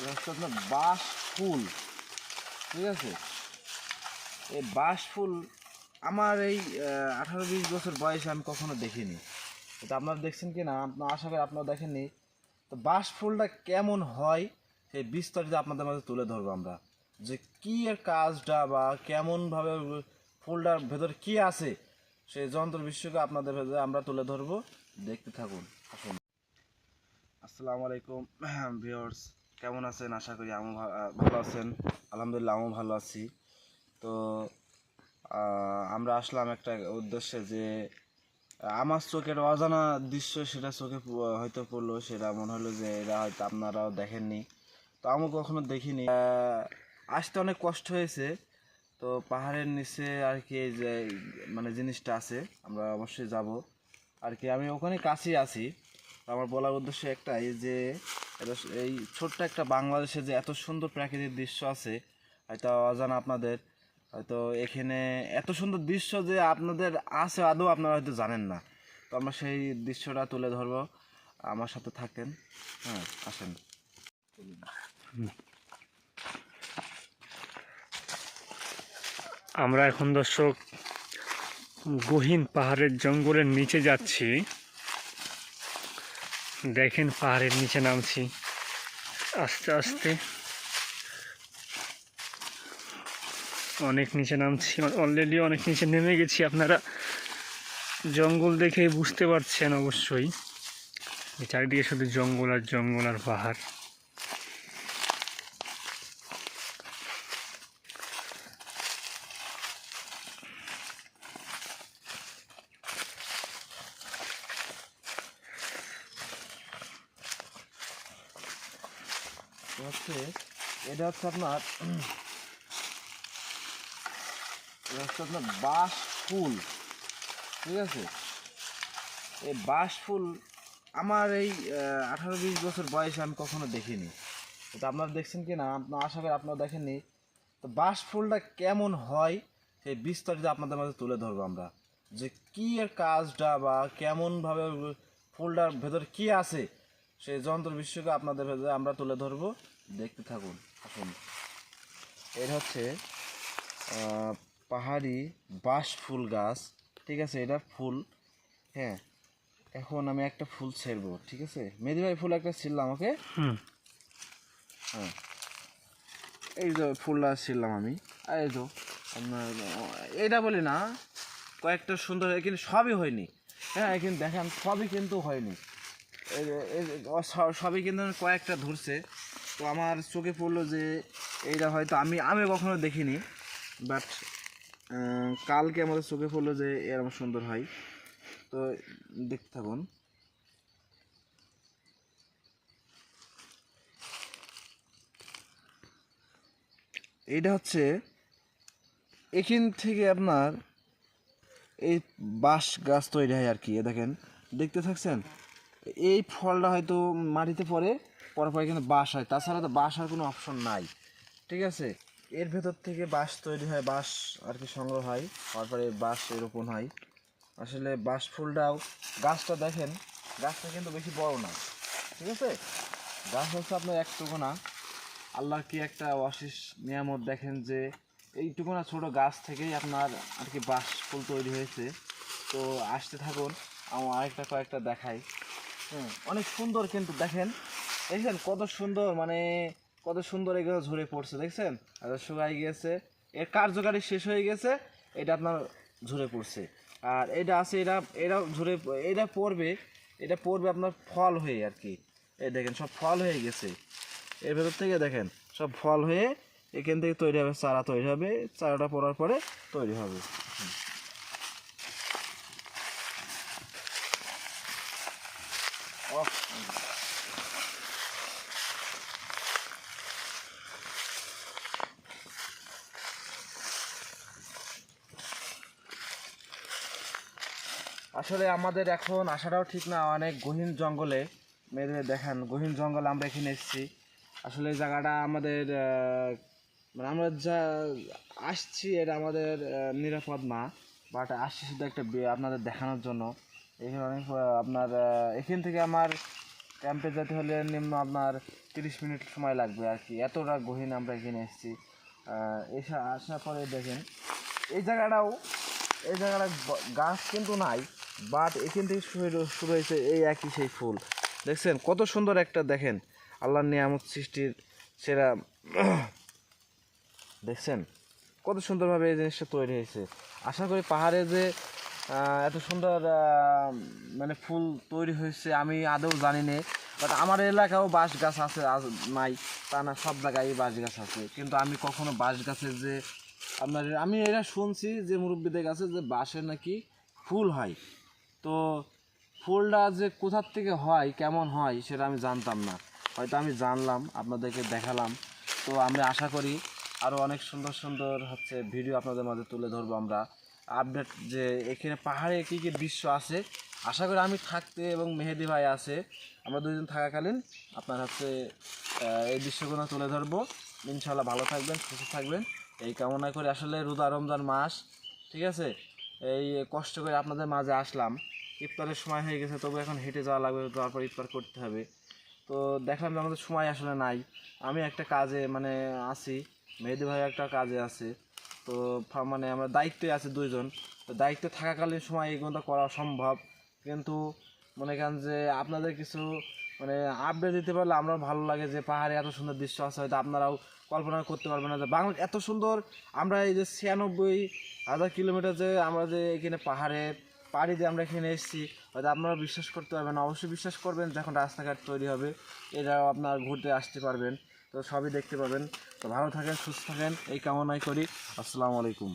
এটা হচ্ছে আপনার বাঁশ ফুল, ঠিক আছে। এই বাঁশ ফুল আমার এই 18-20 বছর বয়সে আমি কখনো দেখিনি। তো আপনারা দেখছেন কি না আপনার, আশা করি আপনারা দেখেননি। তো বাঁশ ফুলটা কেমন হয় সেই বিস্তারিত আপনাদের মাঝে তুলে ধরবো আমরা, যে কী এর কাজটা বা কেমনভাবে ফুলটার ভেতর কি আছে সেই যন্ত্র বিশ্বকে আপনাদের ভেতরে আমরা তুলে ধরবো। দেখতে থাকুন, আসুন। আসসালামু আলাইকুম ভিউয়ার্স, কেমন আছেন? আশা করি আমি ভালো আছেন। আলহামদুলিল্লাহ আমিও ভালো আছি। তো আমরা আসলাম একটা উদ্দেশ্যে, যে আমার চোখের অজানা দৃশ্য সেটা চোখে হয়তো পড়লো, সেটা মনে হলো যে এরা হয়তো আপনারাও দেখেননি, তো আমি কখনো দেখিনি। আসতে অনেক কষ্ট হয়েছে। তো পাহাড়ের নিচে আর কি এই যে মানে জিনিসটা আছে, আমরা অবশ্যই যাব আর কি। আমি ওখানে কাছেই আছি। আমার বলার উদ্দেশ্য একটাই, যে এই ছোট্ট একটা বাংলাদেশে যে এত সুন্দর প্রাকৃতিক দৃশ্য আছে, হয়তো অজানা আপনাদের। হয়তো এখানে এত সুন্দর দৃশ্য যে আপনাদের আছে আদৌ আপনারা হয়তো জানেন না। তো আমরা সেই দৃশ্যটা তুলে ধরবো, আমার সাথে থাকেন। হ্যাঁ, আসেন। আমরা এখন দর্শক গহীন পাহাড়ের জঙ্গলের নিচে যাচ্ছি। দেখেন পাহাড়ের নিচে নামছি আস্তে আস্তে, অনেক নিচে নামছি, অলরেডি অনেক নিচে নেমে গেছি। আপনারা জঙ্গল দেখেই বুঝতে পারছেন অবশ্যই, চারিদিকে শুধু জঙ্গল আর জঙ্গল আর পাহাড়। হচ্ছে এটা হচ্ছে আপনার এটা হচ্ছে আপনার বাঁশ ফুল, ঠিক আছে। এই বাঁশ ফুল আমার এই 18-20 বছর বয়সে আমি কখনো দেখিনি। তো আপনারা দেখছেন কি না আপনার, আশা করি আপনারা দেখেননি। তো বাঁশ ফুলটা কেমন হয় সেই বিস্তারিত আপনাদের মাঝে তুলে ধরবো আমরা, যে কী এর কাজটা বা কেমনভাবে ফুলটার ভেতর কি আছে সেই যন্ত্র বিশ্বকে আপনাদের ভেতরে আমরা তুলে ধরবো। দেখতে থাকুন, আসুন। এর হচ্ছে পাহাড়ি বাঁশ ফুল গাছ, ঠিক আছে। এটা ফুল, হ্যাঁ। এখন আমি একটা ফুল ছেড়বো, ঠিক আছে। মেহেদি ভাই ফুল একটা ছিললাম, ওকে। হ্যাঁ, এই যে ফুলটা ছিললাম আমি। আর এই তো আপনার এটা বলি না, কয়েকটা সুন্দর, কিন্তু সবই হয়নি। হ্যাঁ, কিন্তু দেখেন সবই কিন্তু হয়নি। সবই কিন্তু কয়েকটা ধরছে। তো আমার চোখে পড়লো যে এইটা হয়তো আমি আমি কখনো দেখিনি, বাট কালকে আমাদের চোখে পড়লো যে এরকম সুন্দর হয়। তো দেখতে থাকুন। এইটা হচ্ছে এখান থেকে আপনার এই বাঁশ গাছ তৈরি হয় আর কি। দেখেন, দেখতে থাকছেন, এই ফলটা হয়তো মাটিতে পড়ে, পরে কিন্তু বাঁশ হয়। তাছাড়া তো বাঁশ আর কোনো অপশন নাই, ঠিক আছে। এর ভেতর থেকে বাঁশ তৈরি হয়, বাঁশ আর কি সংগ্রহ হয়, তারপরে বাঁশ রোপণ হয়। আসলে বাঁশ ফুলটাও, গাছটা দেখেন, গাছটা কিন্তু বেশি বড় না, ঠিক আছে। গাছ হচ্ছে আপনার একটুকু না, আল্লাহর কি একটা অশেষ নিয়ামত। দেখেন যে এইটুকু না ছোটো গাছ থেকেই আপনার আর কি বাঁশ ফুল তৈরি হয়েছে। তো আসতে থাকুন, আমার আরেকটা কয়েকটা দেখাই। অনেক সুন্দর, কিন্তু দেখেন, দেখছেন কত সুন্দর, মানে কত সুন্দর এগুলো ঝরে পড়ছে, দেখছেন। আর শুকাই গিয়েছে, এর কার্যকারী শেষ হয়ে গেছে, এটা আপনার ঝরে পড়ছে। আর এটা আছে, এটা ঝরে, এটা পড়বে, এটা পড়বে আপনার ফল হয়ে আর কি। এই দেখেন সব ফল হয়ে গেছে, এর ভেতর থেকে দেখেন সব ফল হয়ে এখান থেকে তৈরি হবে, চারা তৈরি হবে, চারাটা পড়ার পরে তৈরি হবে। আসলে আমাদের এখন আসাটাও ঠিক না, অনেক গহীন জঙ্গলে। মেরে দেখেন গহীন জঙ্গলে আমরা এখানে এসেছি। আসলে এই জায়গাটা আমাদের মানে আমরা যা আসছি এটা আমাদের নিরাপদ না, বাট আসছি শুধু একটা আপনাদের দেখানোর জন্য। এখানে অনেক আপনার এখান থেকে আমার ক্যাম্পে যেতে হলে নিম্ন আপনার 30 মিনিট সময় লাগবে আর কি, এতটা গহীন আমরা এখানে এসেছি। এসে আসার পরে দেখেন এই জায়গাটা গাছ কিন্তু নাই, বাট এখান থেকে শুরু হয়েছে এই একই সেই ফুল। দেখছেন কত সুন্দর একটা, দেখেন আল্লাহর নিয়ামত সৃষ্টির সেরা। দেখছেন কত সুন্দরভাবে এই জিনিসটা তৈরি হয়েছে। আশা করি পাহাড়ে যে এত সুন্দর মানে ফুল তৈরি হয়েছে আমি আদৌ জানি না। বাট আমার এলাকাও বাঁশ গাছ আছে, নাই তা না, সব জায়গায় বাঁশ গাছ আছে, কিন্তু আমি কখনো বাঁশ গাছের যে আমি এটা শুনছি যে মুরব্বীদের কাছে যে বাঁশের নাকি ফুল হয়, তো ফুলটা যে কোথার থেকে হয় কেমন হয় সেটা আমি জানতাম না, হয়তো আমি জানলাম আপনাদেরকে দেখালাম। তো আমি আশা করি আরও অনেক সুন্দর সুন্দর হচ্ছে ভিডিও আপনাদের মাঝে তুলে ধরবো আমরা, আপডেট যে এখানে পাহাড়ে কী কী দৃশ্য আছে। আশা করি আমি থাকতে এবং মেহেদি ভাই আছে, আমরা দুইজন থাকাকালীন আপনার হচ্ছে এই দৃশ্যগুলো তুলে ধরবো। ইনশাল্লাহ ভালো থাকবেন, সুস্থ থাকবেন এই কামনা করে। আসলে রোজা রমজান মাস, ঠিক আছে, এই কষ্ট করে আপনাদের মাঝে আসলাম, ইফতারের সময় হয়ে গেছে, তবু এখন হেঁটে যাওয়া লাগবে, তারপর ইফতার করতে হবে। তো দেখলাম যে আমাদের সময় আসলে নাই, আমি একটা কাজে মানে আছি, মেহেদি ভাই একটা কাজে আছে, তো মানে আমরা দায়িত্বে আছি দুইজন। তো দায়িত্বে থাকাকালীন সময় এইগুলো করা সম্ভব, কিন্তু মনে করেন যে আপনাদের কিছু মানে আপডেট দিতে পারলে আমরা ভালো লাগে, যে পাহাড়ে এত সুন্দর দৃশ্য আছে, হয়তো আপনারাও কল্পনা করতে পারবেন না যে বাংলা এত সুন্দর। আমরা এই যে 96,000 কিলোমিটার যে আমরা যে এখানে পাহাড়ে পাড়ি দিয়ে আমরা এখানে এসেছি, হয়তো আপনারা বিশ্বাস করতে পারবেন না, অবশ্যই বিশ্বাস করবেন যখন রাস্তাঘাট তৈরি হবে, এটাও আপনার ঘুরতে আসতে পারবেন, তো সবই দেখতে পাবেন। তো ভালো থাকেন, সুস্থ থাকেন এই কামনাই করি। আসসালামু আলাইকুম।